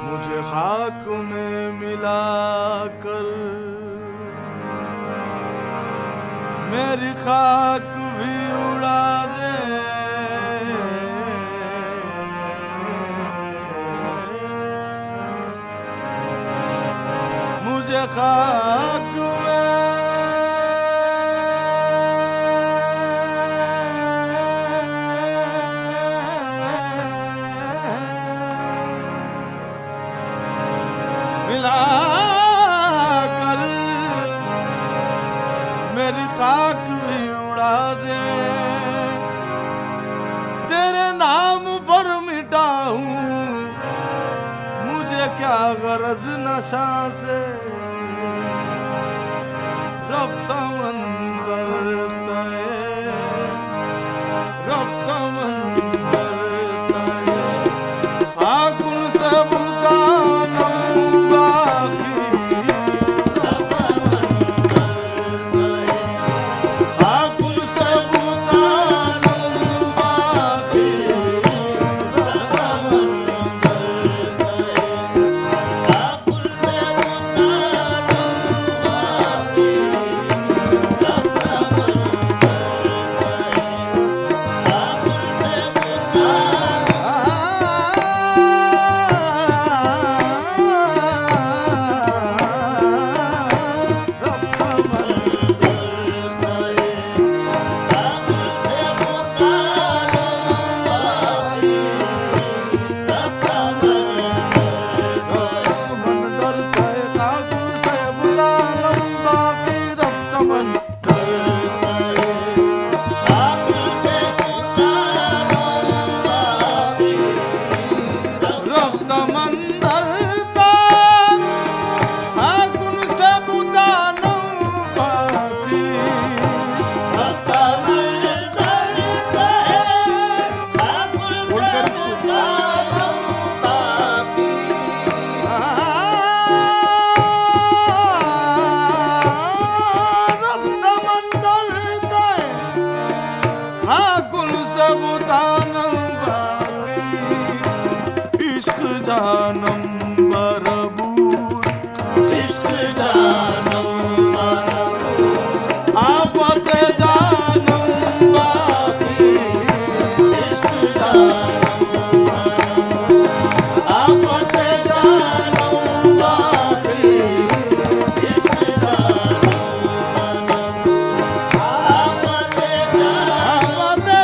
मुझे खाक में मिलाकर मेरी खाक भी उड़ा दे। मुझे खाक मिलाकर मेरी खाक भी उड़ा दे। तेरे नाम पर मिटाऊं मुझे क्या गरज नशा से। रफ्ता मंदर तय रफ्ता मंदर तय खाकुन से बुदानम जानम बरबूर इश्क जानम बरबूर आफत जानम बाकी इश्क जानम बरबूर आफत जानम बाकी इश्क जानम बरबूर आफत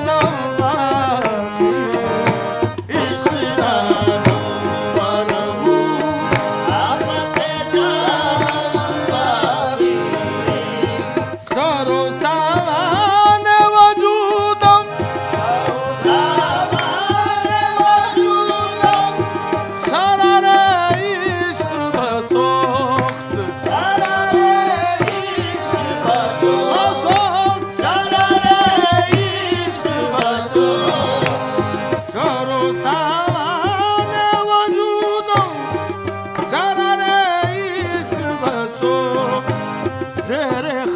जानम बाकी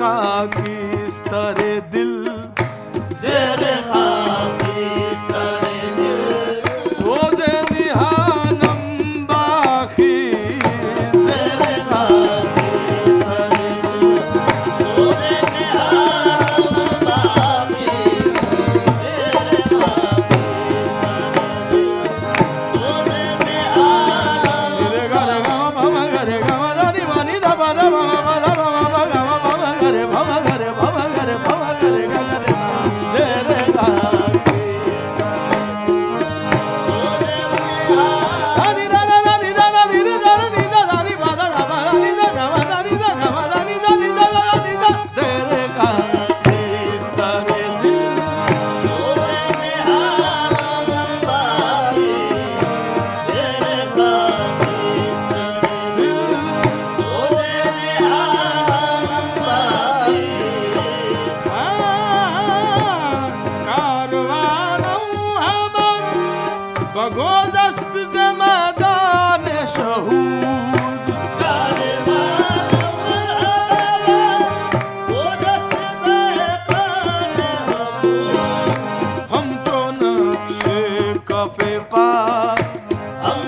खाकिस्तरे दिल ज़ेरे खाकिस्तरे दिल सोज़े निहानम बाखी ज़ेरे खाकिस्तरे दिल सोज़े निहानम बाखी ज़ेरे खाकिस्तरे दिल सोज़े निहानम रे गा मा रे गा मा नी मा नी दा बा दा मा मा दा मा मा गा मा रे भव रे भव रे भव रे गा रे ज़ेरे खाकी सोरे नी रा रा नी रा रा नी रा नी दा नी बा दा गा मा नी दा गा मा नी दा गा मा नी दा नी दा नी दा ज़ेरे खाकिस्तरे दिल सोरे निहानम बाकी ज़ेरे खाकिस्तरे दिल सोरे निहानम बगोज़श्त से मैदान शहूद हम तो नक्शे कफ़े पार हम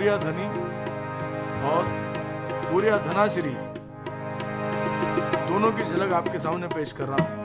पूरिया धनी और पूरिया धनाश्री दोनों की झलक आपके सामने पेश कर रहा हूं।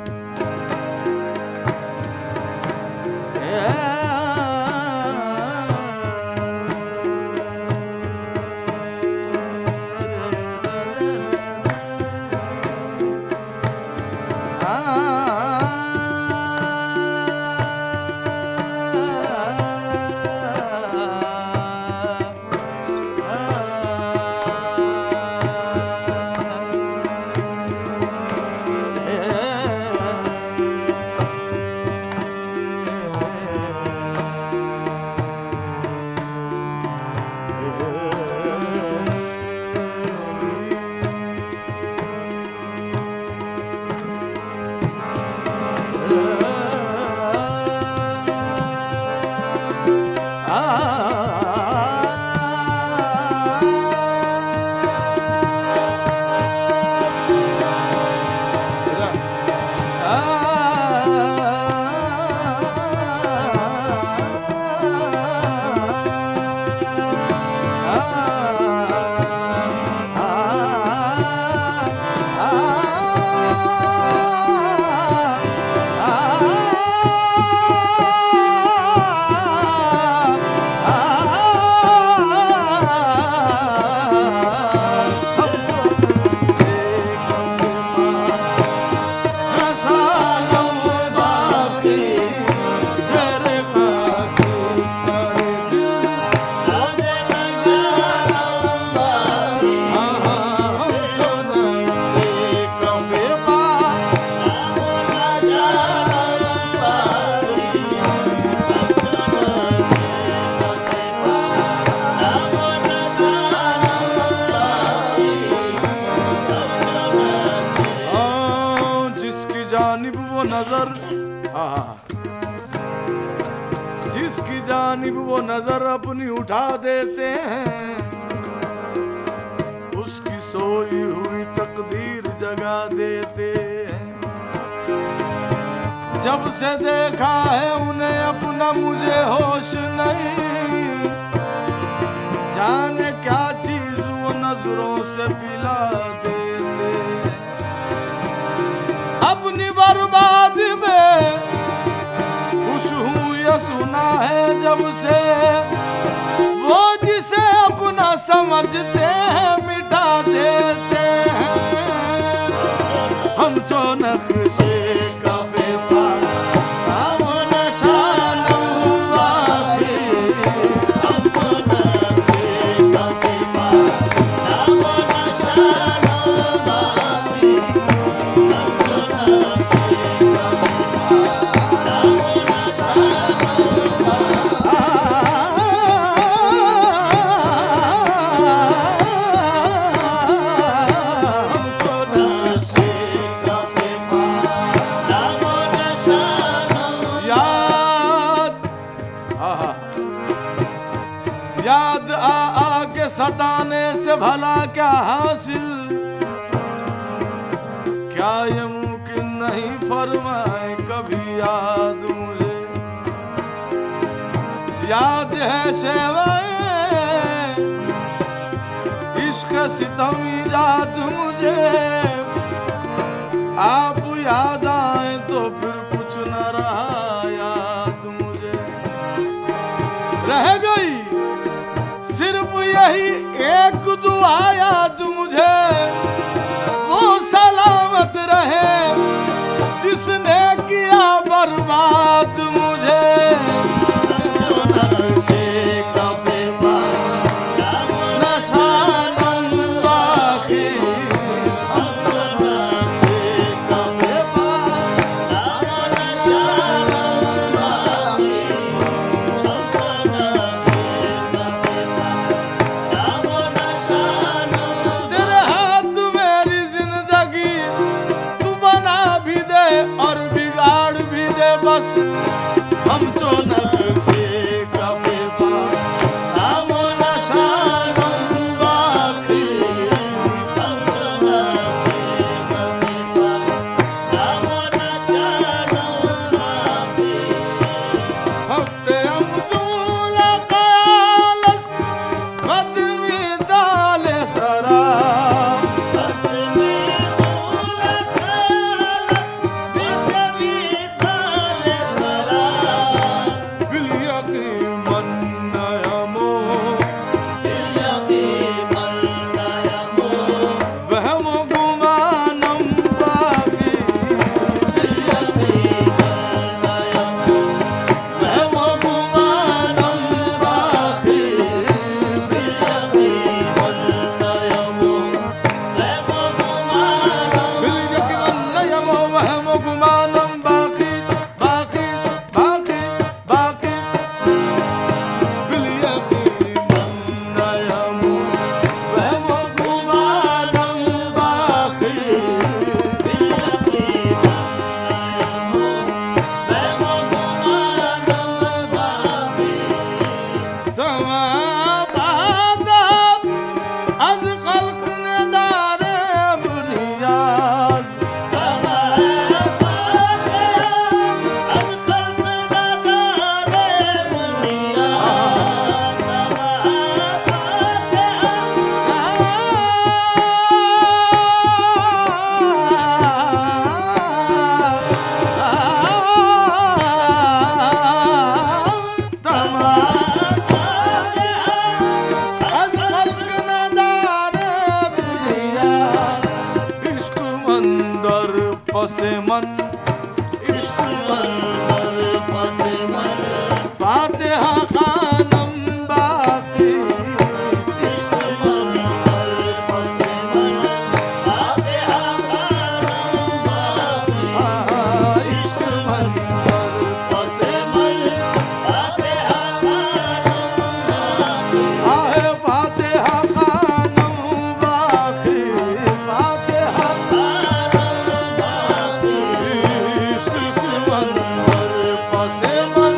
जिसकी जानिब वो नजर अपनी उठा देते हैं, उसकी सोई हुई तकदीर जगा देते हैं। जब से देखा है उन्हें अपना मुझे होश नहीं, जाने क्या चीज वो नजरों से पिला देते हैं। अपनी बर्बादी में खुश हूँ ये सुना है जब से, वो जिसे अपना समझते हैं मिटा देते हैं। हम जो नक्शे काफे पार हम नशानम बाकी, हम जो नक्शे काफे पार हम नशानम बाकी, हम जो नक्शे काफे याद आ के सताने से भला क्या हासिल, क्या ये मुमकिन नहीं फरमाए कभी याद मुझे। याद है शेवाए इश्क सितम याद मुझे, आप याद आए तो फिर कुछ न रहा याद मुझे। रह गई सिर्फ यही एक दुआ याद मुझे, वो सलामत रहे जिसने किया बर्बाद मुझे। और बिगाड़ भी दे बस, हम जो नक्शे काफे पार हम नशानम बाकी, हम जो नक्शे काफे पार हम नशानम बाकी। हस्ते हम दूला क़यालत व मन, इश्क मंतर पस मन, फातिहा खानम बाकी, इश्क मंतर पस मन, फातिहा खानम बाकी, इश्क मंतर पस मन, फातिहा खानम बाकी, आहे फातिहा खानम बाकी, फातिहा खानम बाकी, इश्क मंतर पस मन,